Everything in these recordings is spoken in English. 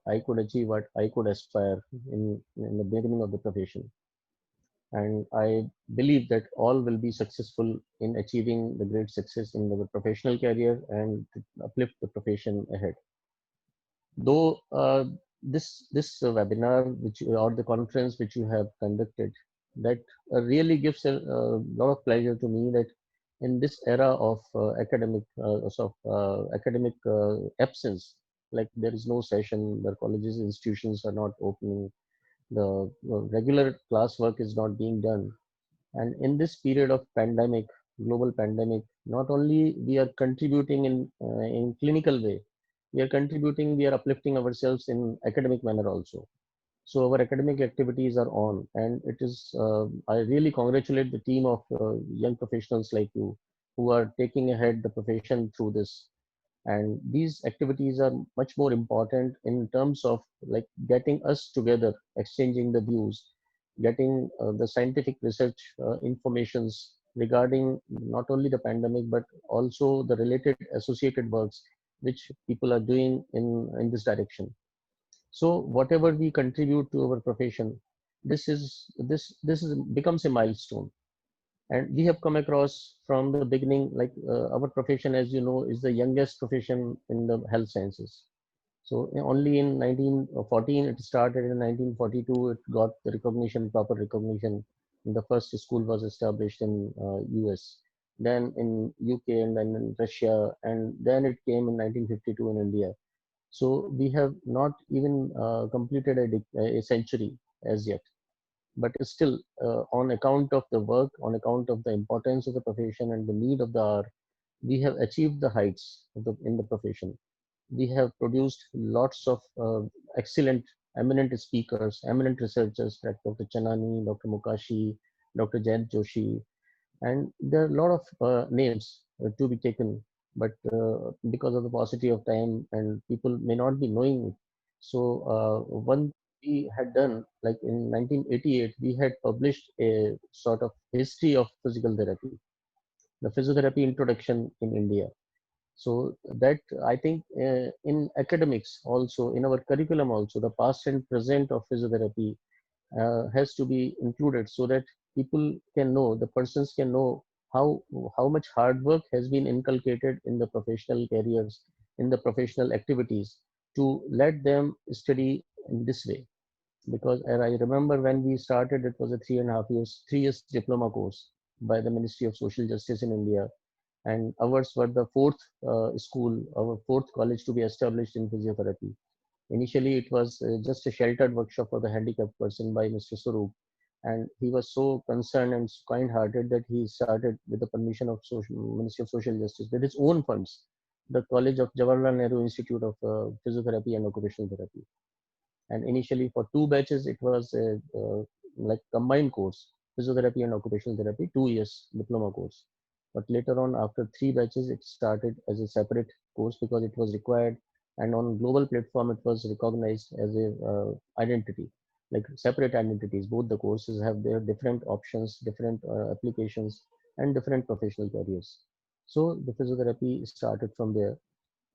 I could achieve, what I could aspire in the beginning of the profession. And I believe that all will be successful in achieving the great success in their professional career and to uplift the profession ahead. Though this webinar, which or the conference which you have conducted, that really gives a lot of pleasure to me that in this era of academic absence, like there is no session, the colleges, institutions are not opening, the regular class work is not being done, and in this period of pandemic, global pandemic, not only we are contributing in clinical way, we are contributing, we are uplifting ourselves in academic manner also. So our academic activities are on, and it is. I really congratulate the team of young professionals like you who are taking ahead the profession through this. And these activities are much more important in terms of like getting us together, exchanging the views, getting the scientific research informations regarding not only the pandemic but also the related associated works which people are doing in this direction. So whatever we contribute to our profession, this is becomes a milestone. And we have come across from the beginning, like our profession, as you know, is the youngest profession in the health sciences. So only in 1914 it started. In 1942 it got the recognition, proper recognition. And the first school was established in US, then in UK, and then in Russia, and then it came in 1952 in India. So we have not even completed a century as yet. But still, on account of the work, on account of the importance of the profession and the need of the hour, we have achieved the heights in the profession. We have produced lots of excellent, eminent speakers, eminent researchers like Dr. Chanani, Dr. Mukashi, Dr. Jayant Joshi, and there are a lot of names to be taken, but because of the paucity of time and people may not be knowing it. So one we had done, like in 1988, we had published a sort of history of physical therapy, the physiotherapy introduction in India. So that I think in academics also, in our curriculum also, the past and present of physiotherapy has to be included so that people can know, the persons can know how how much hard work has been inculcated in the professional careers, in the professional activities, to let them study in this way. Because I remember when we started, it was a 3.5 years, 3 years diploma course by the Ministry of Social Justice in India, and ours were the fourth school, our fourth college to be established in physiotherapy. Initially, it was just a sheltered workshop for the handicapped person by Mr. Surup, and he was so concerned and kind-hearted that he started, with the permission of Ministry of Social Justice, with his own funds, the College of Jawaharlal Nehru Institute of Physiotherapy and Occupational Therapy. And initially, for 2 batches, it was a like combined course, physiotherapy and occupational therapy, 2 years diploma course. But later on, after 3 batches, it started as a separate course because it was required, and on global platform, it was recognized as a identity, like separate identities. Both the courses have their different options, different applications, and different professional careers. So the physiotherapy started from there,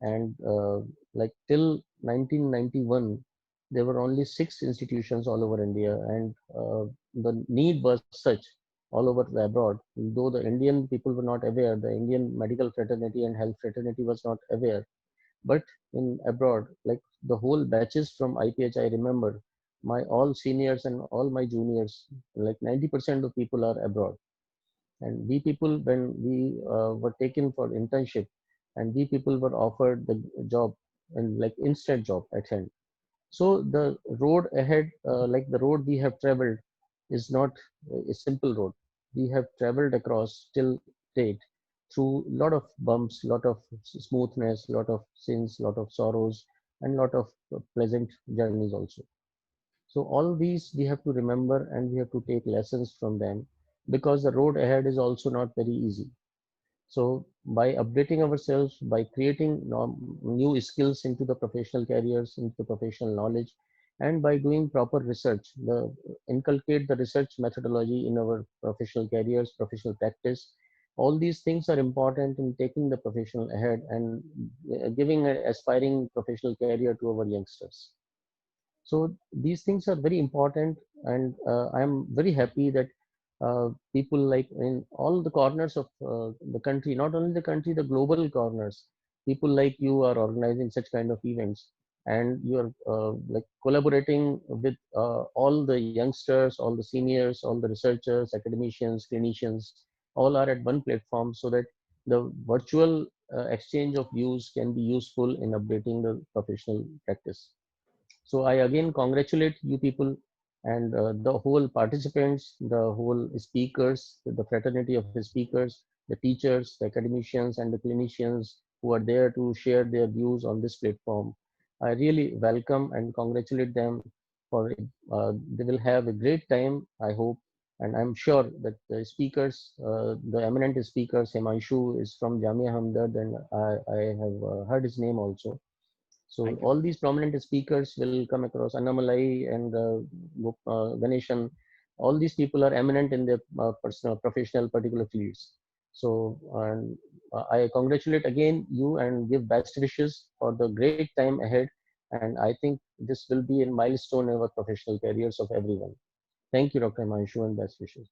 and like till 1991 there were only 6 institutions all over India, and the need was such all over the abroad. Though the Indian people were not aware, the Indian medical fraternity and health fraternity was not aware, but in abroad, like the whole batches from IPH, I remember my all seniors and all my juniors, like 90% of people are abroad. And we people, when we were taken for internship, and we people were offered the job, and like instant job at hand. So the road ahead, like the road we have traveled, is not a simple road. We have traveled across till date through lot of bumps, lot of smoothness, lot of sins, lot of sorrows, and lot of pleasant journeys also. So all these we have to remember, and we have to take lessons from them, because the road ahead is also not very easy. So by updating ourselves, by creating new skills into the professional careers, into the professional knowledge, and by doing proper research, inculcate the research methodology in our professional careers, professional practice. All these things are important in taking the professional ahead and giving an aspiring professional career to our youngsters. So these things are very important, and I am very happy that people like in all the corners of the country, not only the country, the global corners, people like you are organizing such kind of events, and you are like collaborating with all the youngsters, all the seniors, all the researchers, academicians, clinicians, all are at one platform, so that the virtual exchange of views can be useful in updating the professional practice. So I again congratulate you people and the whole participants, the whole speakers, the fraternity of the speakers, the teachers, the academicians, and the clinicians who are there to share their views on this platform. I really welcome and congratulate them for they will have a great time, I hope. And I'm sure that the speakers, the eminent speakers, Himanshu is from Jamia Hamdard, and I have heard his name also. So Thank you. all these prominent speakers will come across Annamalai and Ganeshan. All these people are eminent in their personal, professional, particular fields. So I congratulate again you and give best wishes for the great time ahead. And I think this will be a milestone in our professional careers of everyone. Thank you, Dr. Himanshu, and best wishes.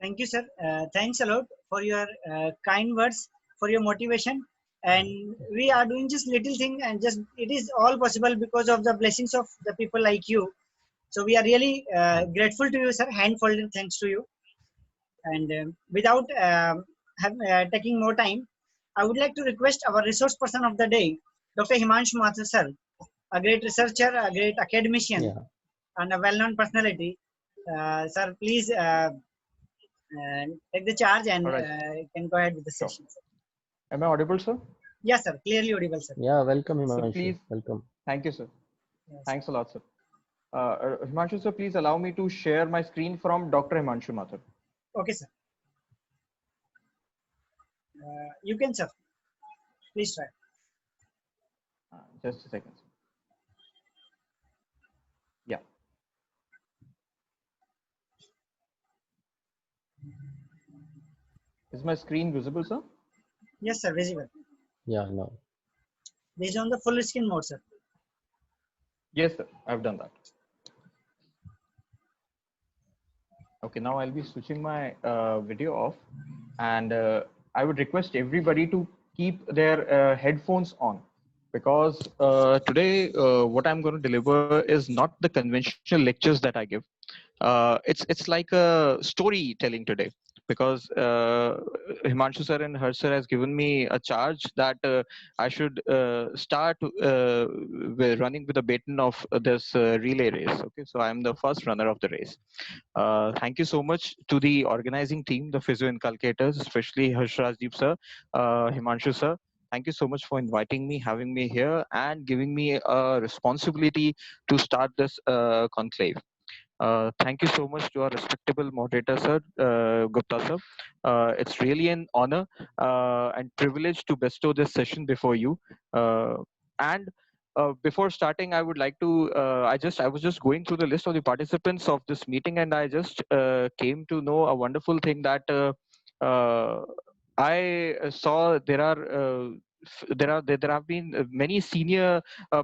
Thank you, sir. Thanks a lot for your kind words, for your motivation. And we are doing just little thing, and just it is all possible because of the blessings of the people like you. So we are really grateful to you, sir. Handfolded thanks to you. And without taking more time, I would like to request our resource person of the day, Dr. Himanshu Mathur, sir, a great researcher, a great academician, Yeah. and a well-known personality. Sir, please take the charge and All right. can go ahead with the Sure. session. Sir. Am I audible, sir? Yes, sir. Clearly audible, sir. Yeah. Welcome, So Himanshu. please, Welcome. thank you, sir. Yes. Thanks a lot, sir. Himanshu, sir, please allow me to share my screen from Dr. Himanshu Mathur. Okay, sir. You can, sir. Please try. Just a second. Yeah. Is my screen visible, sir? Yes, sir. Visible. Yeah. Now. This is on the full screen mode, sir. Yes, sir. I've done that. Okay, now I'll be switching my video off, and I would request everybody to keep their headphones on, because today what I'm going to deliver is not the conventional lectures that I give. It's like a storytelling today, because Himanshu sir and Harsh sir has given me a charge that I should start with running with the baton of this relay race. Okay, so I'm the first runner of the race. Thank you so much to the organizing team, the Physio Inculcators, especially Harsh Rajdeep sir, Himanshu sir. Thank you so much for inviting me, having me here, and giving me a responsibility to start this conclave. Thank you so much to our respectable moderator, sir, Gupta sir. It's really an honor and privilege to bestow this session before you. And before starting, I would like to. I was just going through the list of the participants of this meeting, and I just came to know a wonderful thing that uh, I saw there have been many senior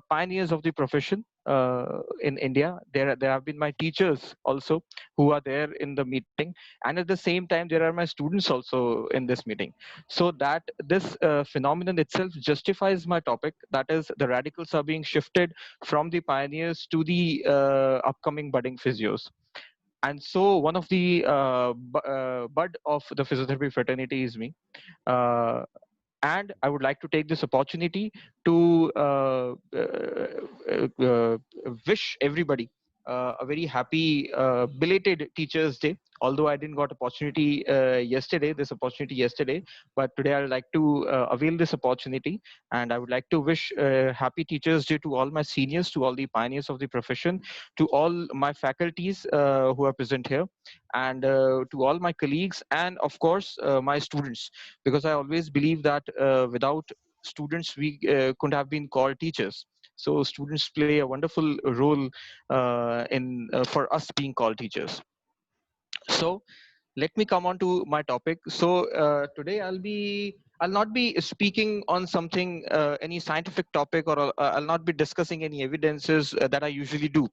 pioneers of the profession in India. There have been my teachers also who are there in the meeting, and at the same time there are my students also in this meeting. So that this phenomenon itself justifies my topic. That is, the radicals are being shifted from the pioneers to the upcoming budding physios. And so one of the bud of the physiotherapy fraternity is me. Uh, and I would like to take this opportunity to wish everybody a very happy belated Teachers Day. Although I didn't got opportunity this opportunity yesterday, but today I would like to avail this opportunity, and I would like to wish happy Teachers Day to all my seniors, to all the pioneers of the profession, to all my faculties who are present here, and to all my colleagues, and of course my students, because I always believe that without students we couldn't have been called teachers. So students play a wonderful role in for us being called teachers. So let me come on to my topic. So today I'll not be speaking on something, any scientific topic, or I'll not be discussing any evidences that I usually do.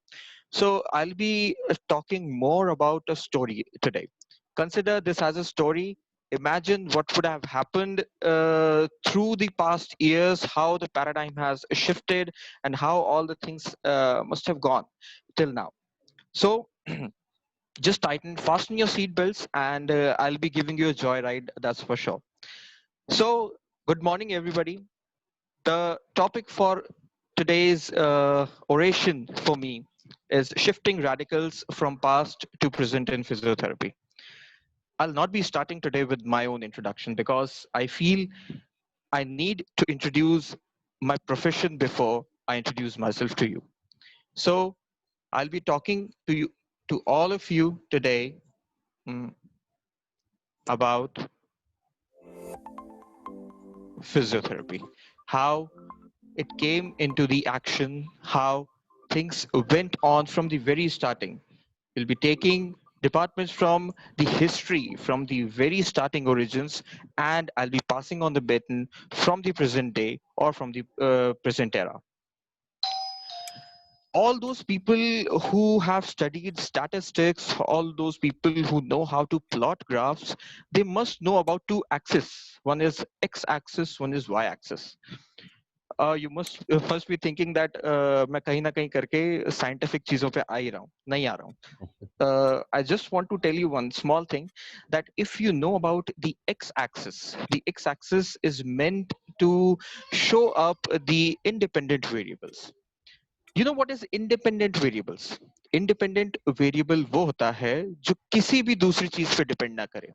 So I'll be talking more about a story today. Consider this as a story. Imagine what would have happened through the past years, how the paradigm has shifted, and how all the things must have gone till now. So just fasten your seatbelts, and I'll be giving you a joyride, that's for sure. So, good morning, everybody. The topic for today's oration for me is shifting radicals from past to present in physiotherapy. I'll not be starting today with my own introduction because I feel I need to introduce my profession before I introduce myself to you. So, I'll be talking to you, to all of you today, mm, about physiotherapy, how it came into the action, how things went on from the very starting. We'll be taking departments from the history, from the very starting origins, and I'll be passing on the baton from the present day or from the present era. All those people who have studied statistics, all those people who know how to plot graphs, they must know about two axes. One is x-axis, one is y-axis. You must be thinking that मैं कहीं ना कहीं करके scientific चीजों पे आ ही रहा हूँ, नहीं आ रहा हूँ. I just want to tell you one small thing, that if you know about the x-axis is meant to show up the independent variables. You know what is independent variables? Independent variable वो होता है जो किसी भी दूसरी चीज पे depend ना करे.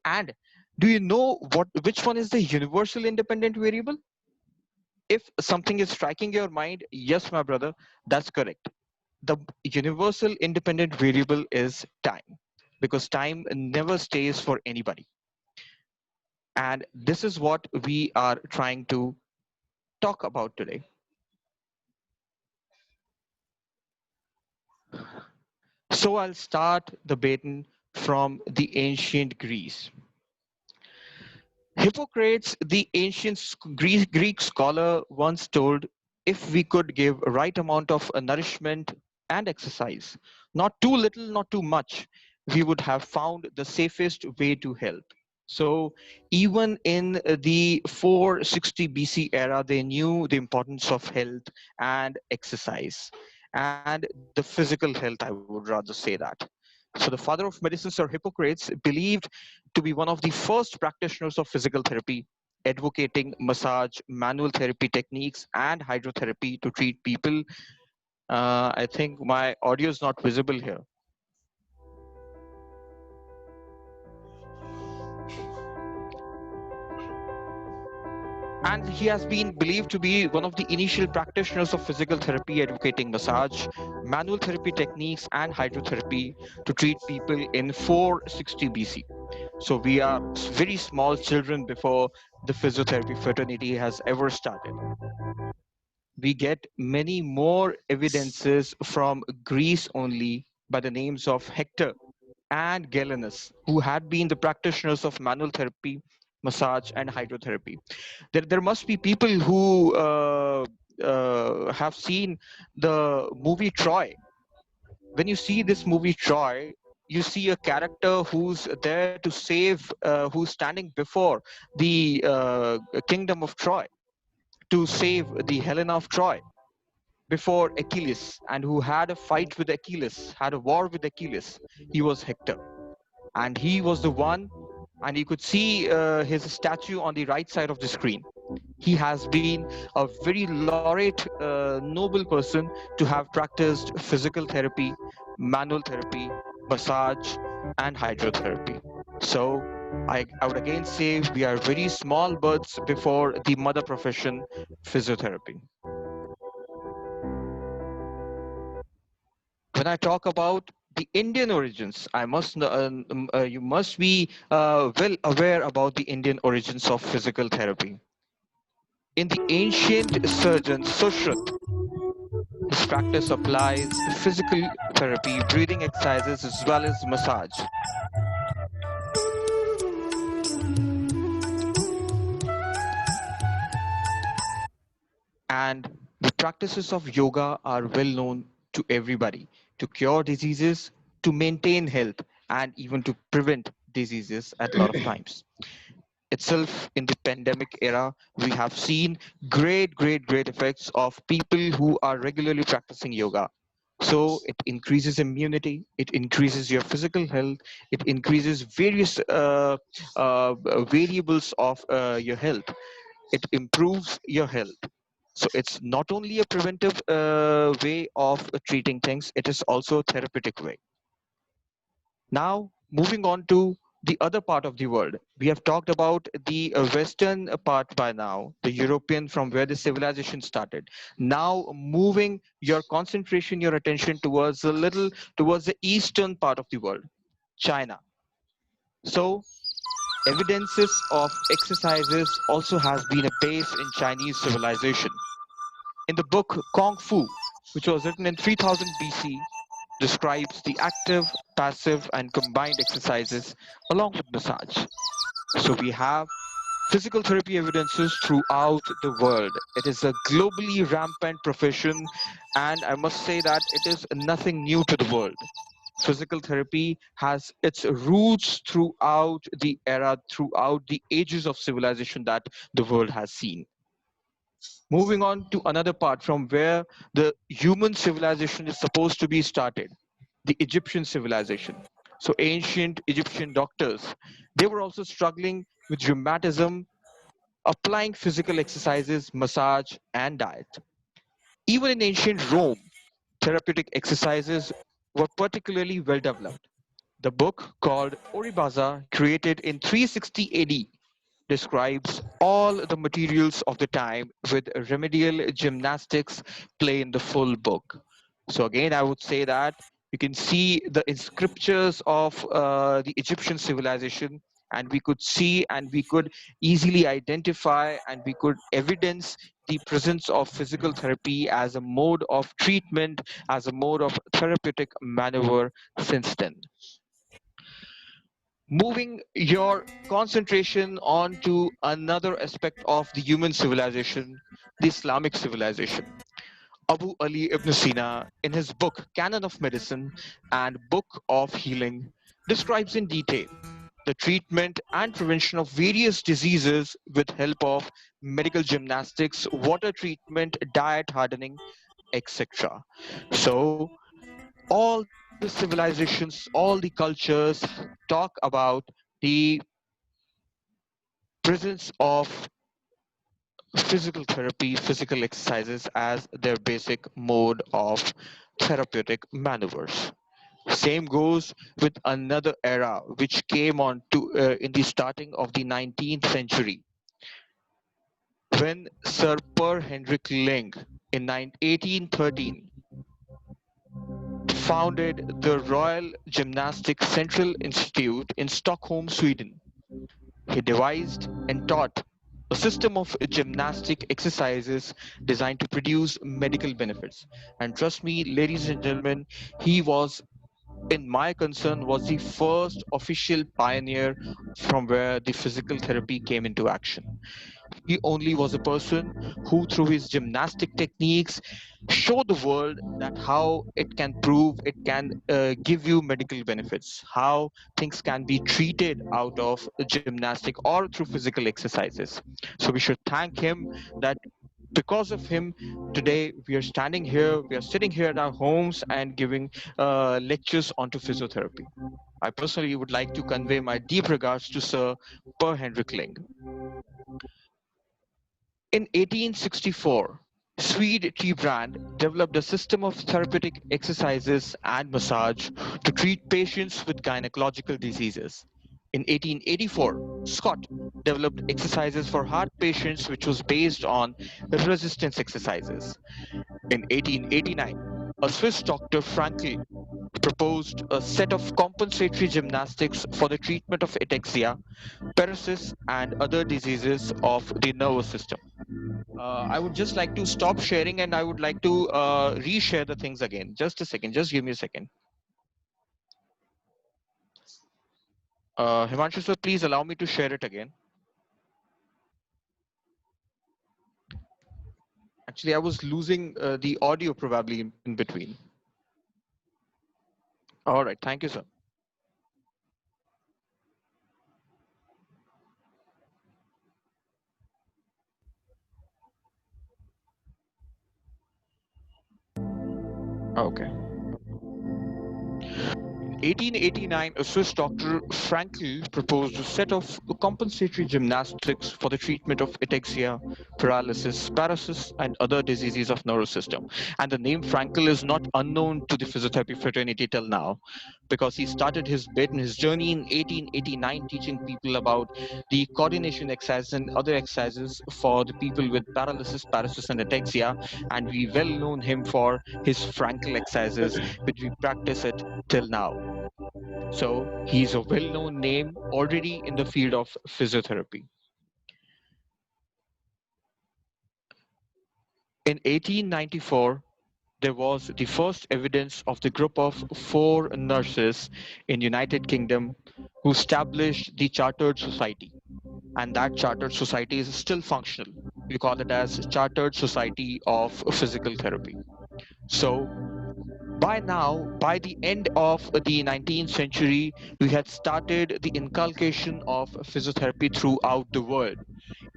And do you know which one is the universal independent variable? If something is striking your mind, yes, my brother, that's correct. The universal independent variable is time, because time never stays for anybody. And this is what we are trying to talk about today. So I'll start the baton from the ancient Greece. Hippocrates, the ancient Greek scholar, once told, if we could give a right amount of nourishment and exercise, not too little, not too much, we would have found the safest way to health. So even in the 460 BC era, they knew the importance of health and exercise and the physical health, I would rather say that. So the father of medicine, Sir Hippocrates, believed to be one of the first practitioners of physical therapy, advocating massage, manual therapy techniques, and hydrotherapy to treat people. I think my audio is not visible here. And he has been believed to be one of the initial practitioners of physical therapy, advocating massage, manual therapy techniques, and hydrotherapy to treat people in 460 BC. So we are very small children before the physiotherapy fraternity has ever started. We get many more evidences from Greece only by the names of Hector and Galenus, who had been the practitioners of manual therapy, massage, and hydrotherapy. There must be people who have seen the movie Troy. When you see this movie Troy, you see a character who's there to save, who's standing before the kingdom of Troy to save the Helena of Troy before Achilles, and who had a fight with Achilles, had a war with Achilles. He was Hector, and he was the one, and you could see his statue on the right side of the screen. He has been a very laureate, noble person to have practiced physical therapy, manual therapy, massage, and hydrotherapy. So I would again say we are very small birds before the mother profession, physiotherapy. When I talk about the Indian origins, you must be well aware about the Indian origins of physical therapy. In the ancient surgeon Sushruta, his practice applies physical therapy, breathing exercises, as well as massage. and the practices of yoga are well known to everybody to cure diseases, to maintain health, and even to prevent diseases at a lot of times. Itself in the pandemic era, we have seen great effects of people who are regularly practicing yoga. So it increases immunity, it increases your physical health, it increases various variables of your health. It improves your health. So it's not only a preventive way of treating things, it is also a therapeutic way. Now, moving on to the other part of the world. We have talked about the Western part by now, the European from where the civilization started. Now, moving your concentration, your attention towards a little towards the eastern part of the world, China. So, evidences of exercises also has been a base in Chinese civilization. In the book Kung Fu, which was written in 3000 BC, describes the active, passive, and combined exercises along with massage. So we have physical therapy evidences throughout the world. It is a globally rampant profession, and I must say that it is nothing new to the world. Physical therapy has its roots throughout the era, throughout the ages of civilization that the world has seen. Moving on to another part from where the human civilization is supposed to be started, the Egyptian civilization. So ancient Egyptian doctors, they were also struggling with rheumatism, applying physical exercises, massage, and diet. Even in ancient Rome, therapeutic exercises were particularly well developed. The book called Oribaza, created in 360 AD, describes all the materials of the time with remedial gymnastics play in the full book. So again, I would say that you can see the scriptures of the Egyptian civilization, and we could see and we could easily identify and we could evidence the presence of physical therapy as a mode of treatment, as a mode of therapeutic maneuver since then. Moving your concentration on to another aspect of the human civilization, the Islamic civilization. Abu Ali ibn Sina, in his book Canon of Medicine and Book of Healing, describes in detail the treatment and prevention of various diseases with help of medical gymnastics, water treatment, diet hardening, etc. So all the civilizations, all the cultures talk about the presence of physical therapy, physical exercises as their basic mode of therapeutic maneuvers. Same goes with another era which came on to in the starting of the 19th century when Sir Per Henrik Ling in 1813 founded the Royal Gymnastic Central Institute in Stockholm, Sweden. He devised and taught a system of gymnastic exercises designed to produce medical benefits. And trust me, ladies and gentlemen, he was, in my concern, was the first official pioneer from where the physical therapy came into action. He only was a person who, through his gymnastic techniques, showed the world that how it can prove, it can give you medical benefits, how things can be treated out of gymnastic or through physical exercises. So we should thank him that because of him, today we are standing here, we are sitting here at our homes and giving lectures onto physiotherapy. I personally would like to convey my deep regards to Sir Per Henrik Ling. In 1864, Swede tea brand developed a system of therapeutic exercises and massage to treat patients with gynecological diseases. In 1884, Scott developed exercises for heart patients which was based on resistance exercises. In 1889, a Swiss doctor Frankl proposed a set of compensatory gymnastics for the treatment of ataxia, paresis, and other diseases of the nervous system. I would just like to stop sharing and I would like to reshare the things again. Just a second. Just give me a second. Himanshu sir, please allow me to share it again. Actually, I was losing the audio probably in between. All right, thank you, sir. Okay. In 1889, a Swiss doctor, Frankl, proposed a set of compensatory gymnastics for the treatment of ataxia, paralysis, paresis, and other diseases of nervous system. And the name Frankl is not unknown to the physiotherapy fraternity till now, because he started his bit and his journey in 1889 teaching people about the coordination exercises and other exercises for the people with paralysis, paresis, and ataxia. And we well known him for his Frankl exercises, which we practice it till now. So he's a well-known name already in the field of physiotherapy. In 1894, there was the first evidence of the group of 4 nurses in United Kingdom who established the Chartered Society. And that Chartered Society is still functional. We call it as Chartered Society of Physical Therapy. So by now, by the end of the 19th century, we had started the inculcation of physiotherapy throughout the world.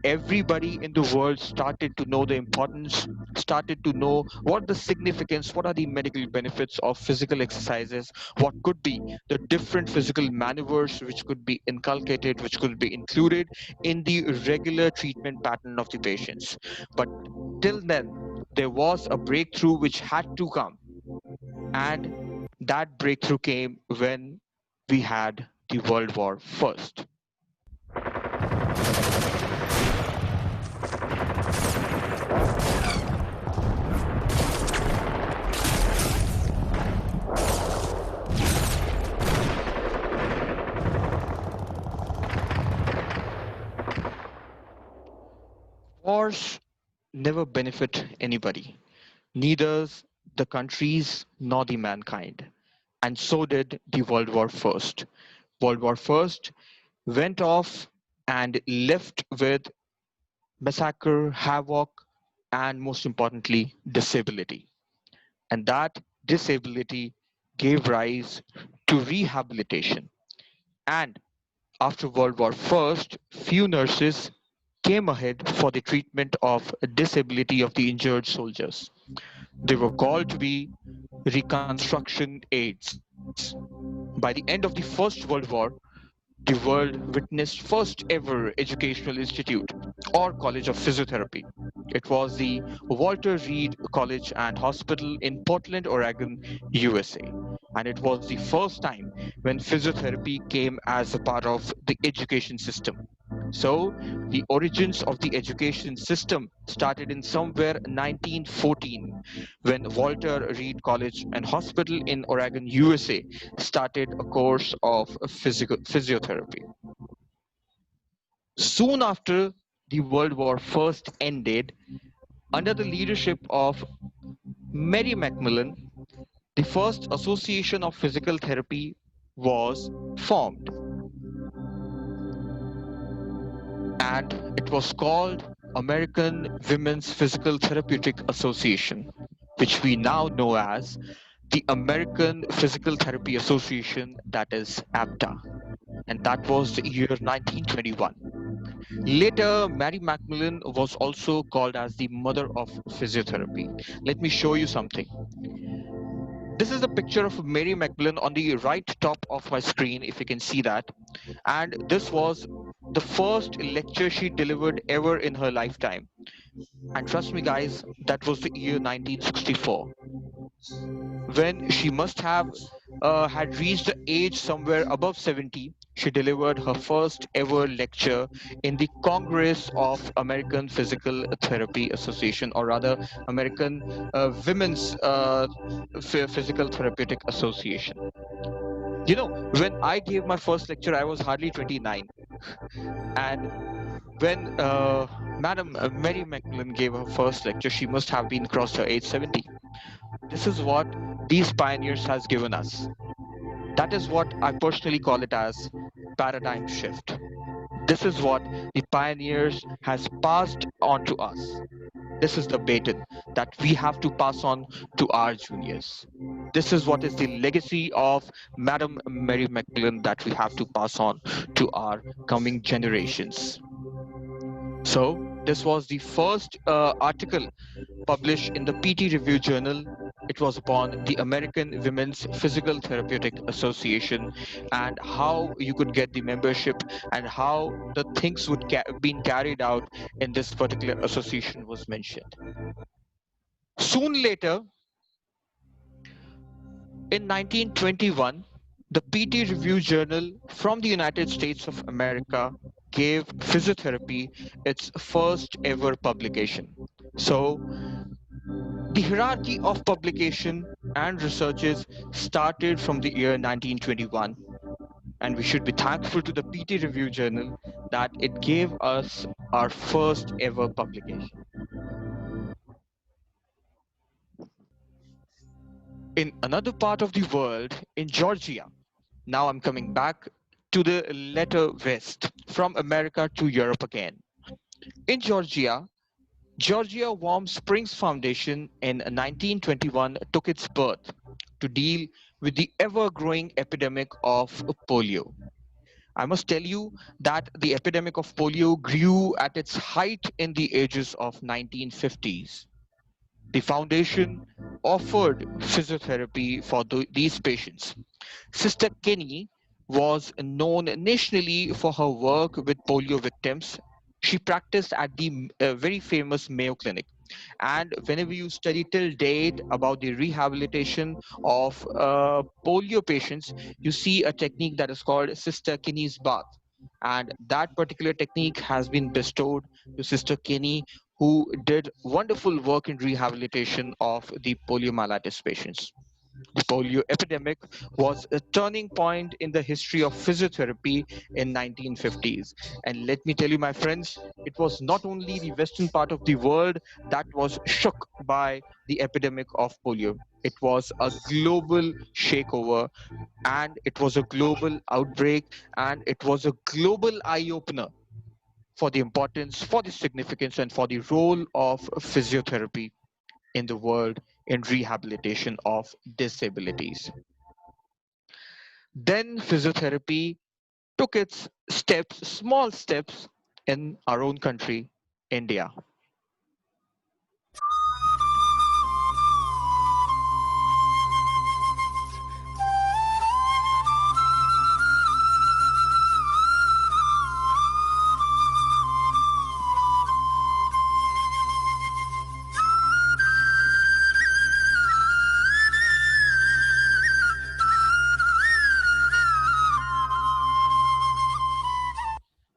Everybody in the world started to know the importance, started to know what the significance, what are the medical benefits of physical exercises, what could be the different physical maneuvers which could be inculcated, which could be included in the regular treatment pattern of the patients. But till then, there was a breakthrough which had to come, and that breakthrough came when we had the World War First. Wars never benefit anybody, neither the countries nor the mankind. And so did the World War First. World War First went off and left with massacre, havoc, and most importantly, disability. And that disability gave rise to rehabilitation. And after World War First, few nurses came ahead for the treatment of disability of the injured soldiers. They were called to be reconstruction aids. By the end of the First World War, the world witnessed first ever educational institute or college of physiotherapy. It was the Walter Reed College and Hospital in Portland, Oregon, USA. And it was the first time when physiotherapy came as a part of the education system. So the origins of the education system started in somewhere 1914 when Walter Reed College and Hospital in Oregon, USA started a course of physiotherapy. Soon after the World War First ended, under the leadership of Mary Macmillan, the first association of physical therapy was formed, and it was called American Women's Physical Therapeutic Association, which we now know as the American Physical Therapy Association, that is APTA, and that was the year 1921. Later, Mary Macmillan was also called as the mother of physiotherapy. Let me show you something. This is a picture of Mary Macmillan on the right top of my screen, if you can see that. And this was the first lecture she delivered ever in her lifetime. And trust me, guys, that was the year 1964, when she must have had reached the age somewhere above 70. She delivered her first ever lecture in the Congress of American Physical Therapy Association, or rather American Women's Physical Therapeutic Association. You know, when I gave my first lecture, I was hardly 29. And when Madam Mary Macmillan gave her first lecture, she must have been crossed her age 70. This is what these pioneers has given us. That is what I personally call it as paradigm shift. This is what the pioneers has passed on to us. this is the baton that we have to pass on to our juniors. This is what is the legacy of Madam Mary McMillan that we have to pass on to our coming generations. So, this was the first article published in the PT Review Journal. It was upon the American Women's Physical Therapeutic Association and how you could get the membership and how the things would been carried out in this particular association was mentioned. Soon later, in 1921, the PT Review Journal from the United States of America gave physiotherapy its first ever publication. So, the hierarchy of publication and researches started from the year 1921, and we should be thankful to the PT Review Journal that it gave us our first ever publication. In another part of the world, in Georgia, now I'm coming back to the letter west, from America to Europe again. In Georgia, Georgia Warm Springs Foundation in 1921 took its birth to deal with the ever-growing epidemic of polio. I must tell you that the epidemic of polio grew at its height in the ages of 1950s. The foundation offered physiotherapy for these patients. Sister Kenny was known nationally for her work with polio victims. She practiced at the very famous Mayo Clinic. And whenever you study till date about the rehabilitation of polio patients, you see a technique that is called Sister Kenny's bath. And that particular technique has been bestowed to Sister Kenny, who did wonderful work in rehabilitation of the poliomyelitis patients. The polio epidemic was a turning point in the history of physiotherapy in 1950s. And let me tell you, my friends, it was not only the western part of the world that was shook by the epidemic of polio. It was a global shakeover, and it was a global outbreak, and it was a global eye opener for the importance, for the significance, and for the role of physiotherapy in the world in rehabilitation of disabilities. Then physiotherapy took its steps, small steps, in our own country, India.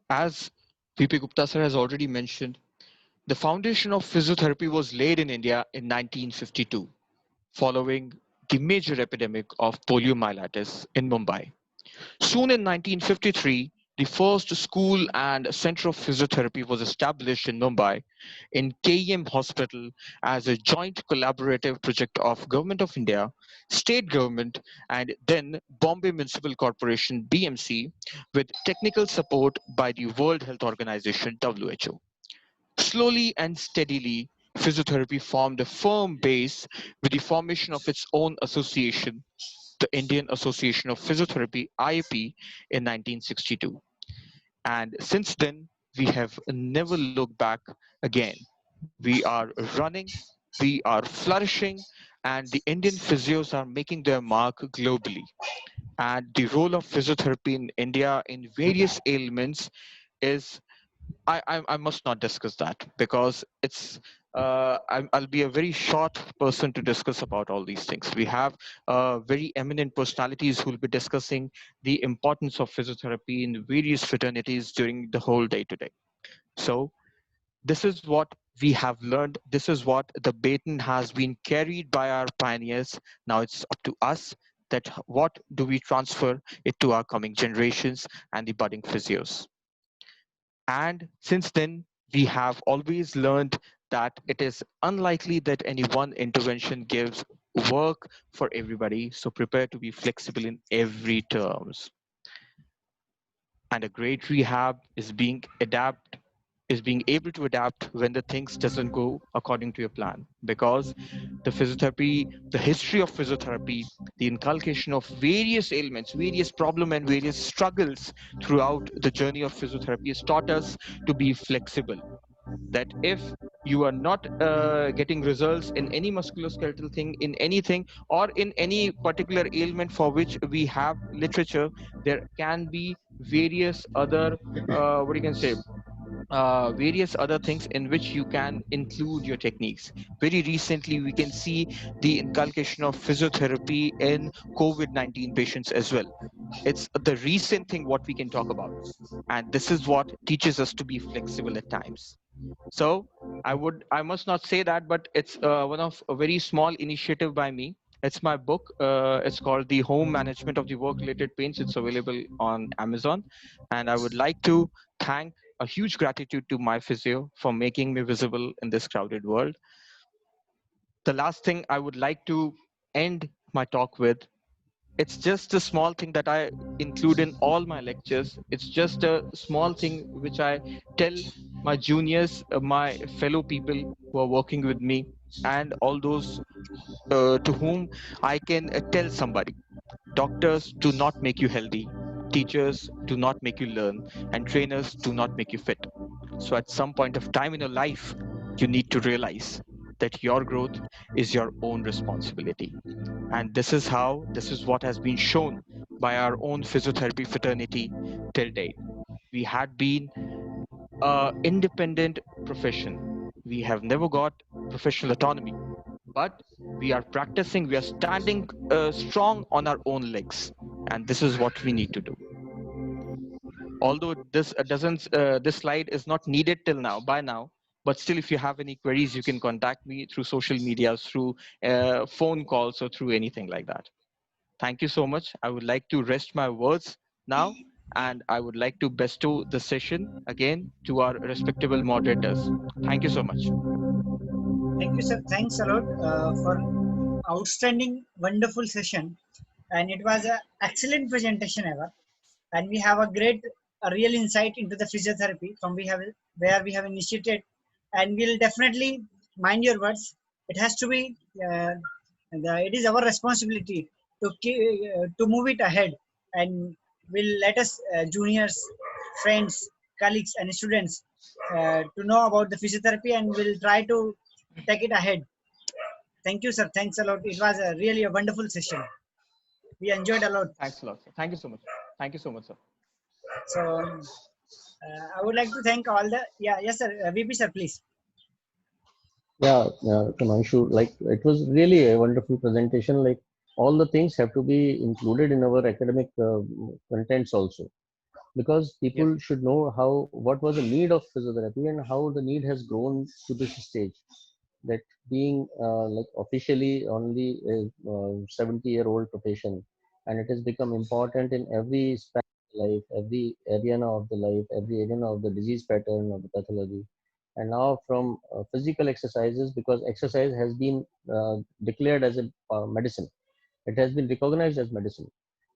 As VP Gupta sir has already mentioned, the foundation of physiotherapy was laid in India in 1952, following the major epidemic of poliomyelitis in Mumbai. Soon in 1953, the first school and center of physiotherapy was established in Mumbai in KEM Hospital as a joint collaborative project of Government of India, state government, and then Bombay Municipal Corporation BMC, with technical support by the World Health Organization WHO. Slowly and steadily, physiotherapy formed a firm base with the formation of its own association, the Indian Association of Physiotherapy IAP, in 1962. And since then, we have never looked back again. We are running, we are flourishing, and the Indian physios are making their mark globally. And the role of physiotherapy in India in various ailments is, I must not discuss that because I'll be a very short person to discuss about all these things. We have very eminent personalities who will be discussing the importance of physiotherapy in various fraternities during the whole day today. So this is what we have learned. This is what the baton has been carried by our pioneers. Now it's up to us that what do we transfer it to our coming generations and the budding physios. And since then, we have always learned that it is unlikely that any one intervention gives work for everybody. So prepare to be flexible in every terms. And a great rehab is being adapted is being able to adapt when the things doesn't go according to your plan. Because the physiotherapy, the history of physiotherapy, the inculcation of various ailments, various problem and various struggles throughout the journey of physiotherapy has taught us to be flexible. That if you are not getting results in any musculoskeletal thing, in anything, or in any particular ailment for which we have literature, there can be various other what you can say various other things in which you can include your techniques. Very recently, we can see the inculcation of physiotherapy in COVID-19 patients as well. It's the recent thing what we can talk about. And this is what teaches us to be flexible at times. So I must not say that, but it's one of a very small initiative by me. It's my book. It's called The Home Management of the Work-Related Pains. It's available on Amazon. And I would like to thank a huge gratitude to my physio for making me visible in this crowded world. The last thing I would like to end my talk with, it's just a small thing that I include in all my lectures. It's just a small thing which I tell my juniors, my fellow people who are working with me, and all those to whom I can tell somebody. Doctors do not make you healthy, teachers do not make you learn, and trainers do not make you fit. So at some point of time in your life, you need to realize that your growth is your own responsibility. And this is what has been shown by our own physiotherapy fraternity till date. We had been a independent profession. We have never got professional autonomy, but we are practicing, we are standing strong on our own legs. And this is what we need to do. Although this doesn't this slide is not needed till now by now, but still, if you have any queries, you can contact me through social medias, through phone calls, or through anything like that. Thank you so much. I would like to rest my words now, and I would like to bestow the session again to our respectable moderators. Thank you so much. Thank you, sir. Thanks a lot for outstanding, wonderful session, and it was an excellent presentation ever. And we have a great, a real insight into the physiotherapy from we have where we have initiated, and we'll definitely mind your words. It has to be, it is our responsibility to move it ahead, and will let us juniors, friends, colleagues, and students to know about the physiotherapy, and we'll try to take it ahead. Thank you, sir. Thanks a lot. It was a really a wonderful session. We enjoyed a lot. Thanks a lot, sir. Thank you so much. Thank you so much, sir. So I would like to thank all the yes sir VP sir please. Yeah, Himanshu, like it was really a wonderful presentation. Like all the things have to be included in our academic contents also, because Yes. people should know how what was the need of physiotherapy and how the need has grown to this stage. That being like officially only a 70-year-old profession, and it has become important in every span of life, every arena of the life, every arena of the disease pattern of the pathology. And now from physical exercises, because exercise has been declared as a medicine, it has been recognized as medicine.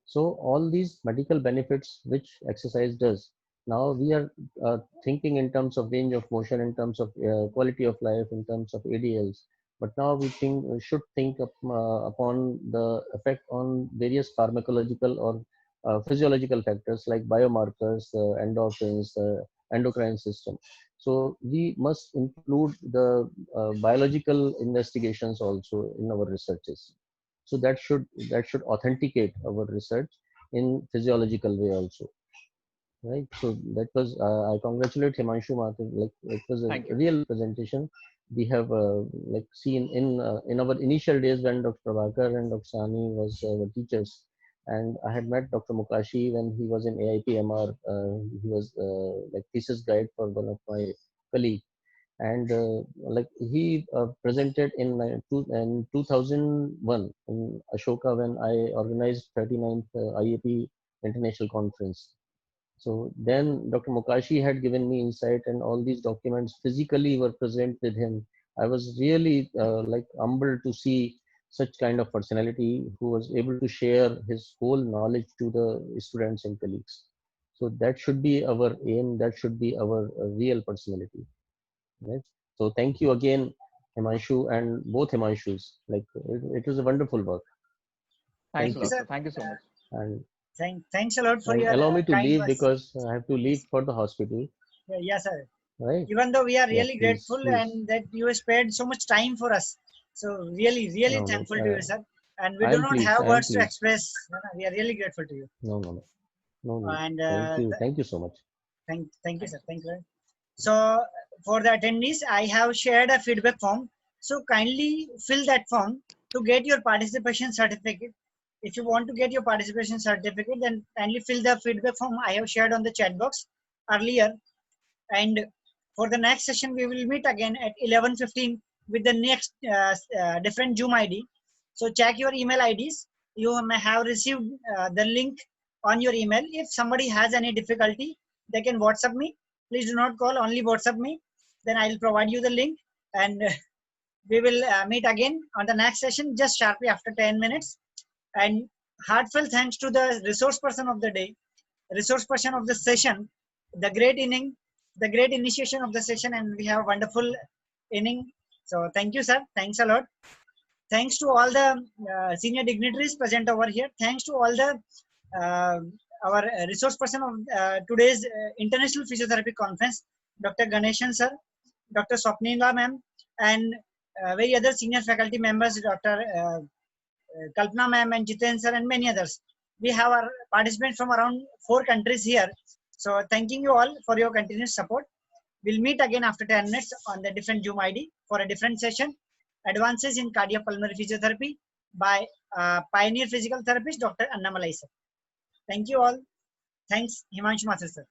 So all these medical benefits which exercise does, now we are thinking in terms of range of motion, in terms of quality of life, in terms of ADLs. But now we think should think upon the effect on various pharmacological or physiological factors like biomarkers, endorphins, endocrine system. So we must include the biological investigations also in our researches. So that should authenticate our research in physiological way also, right? So that was I congratulate Himanshu Mathur. Like it was a Thank you. real presentation. We have like seen in our initial days when Dr. Prabhakar and Dr. Sani was our teachers, and I had met Dr. Mukashi when he was in AIPMR. He was like thesis guide for one of my colleagues, and like he presented in 2001 in Ashoka when I organized 39th IAP International Conference. So then Dr. Mukashi had given me insight, and all these documents physically were present with him. I was really like humbled to see such kind of personality who was able to share his whole knowledge to the students and colleagues. So that should be our aim. That should be our real personality, right? So thank you again, Himanshu, and both Himanshus. Like it was a wonderful work. Thanks a Thank Thank you, you. lot, sir. sir. Thank you so much. And Thanks a lot for and your allow me to kind leave words. because I have to leave Yes, for the hospital, yes, sir. right? Even though we are Yeah, really please, grateful please. and that you spared so much time for us. So really No, no. thankful to you, sir. And we I do am not pleased. have I am words to pleased. express. We are really grateful to you. No, no, no. No need. And Thank you. Thank you so much. thank you, Thanks. sir. Thank you. So for the attendees, I have shared a feedback form. So kindly fill that form to get your participation certificate. If you want to get your participation certificate, then kindly fill the feedback form I have shared on the chat box earlier. And for the next session, we will meet again at 11:15 with the next different Zoom ID. So check your email IDs. You may have received the link on your email. If somebody has any difficulty, they can WhatsApp me. Please do not call, only WhatsApp me. Then I will provide you the link, and we will meet again on the next session just sharply after 10 minutes. And heartfelt thanks to the resource person of the day, resource person of the session, the great inning, the great initiation of the session, and we have a wonderful inning. So thank you, sir. Thanks a lot. Thanks to all the senior dignitaries present over here. Thanks to all the uh, our resource person of today's International Physiotherapy Conference, Dr. Ganeshan sir, Dr. Swapnila ma'am, and very other senior faculty members, Dr. Kalpana ma'am and Jiten sir and many others. We have our participants from around 4 countries here. So thanking you all for your continuous support. We'll meet again after 10 minutes on the different Zoom ID for a different session. Advances in Cardiopulmonary Physiotherapy by Pioneer Physical Therapist Dr. Annamalai sir. Thank you all. Thanks, Himanshu Mathur sir.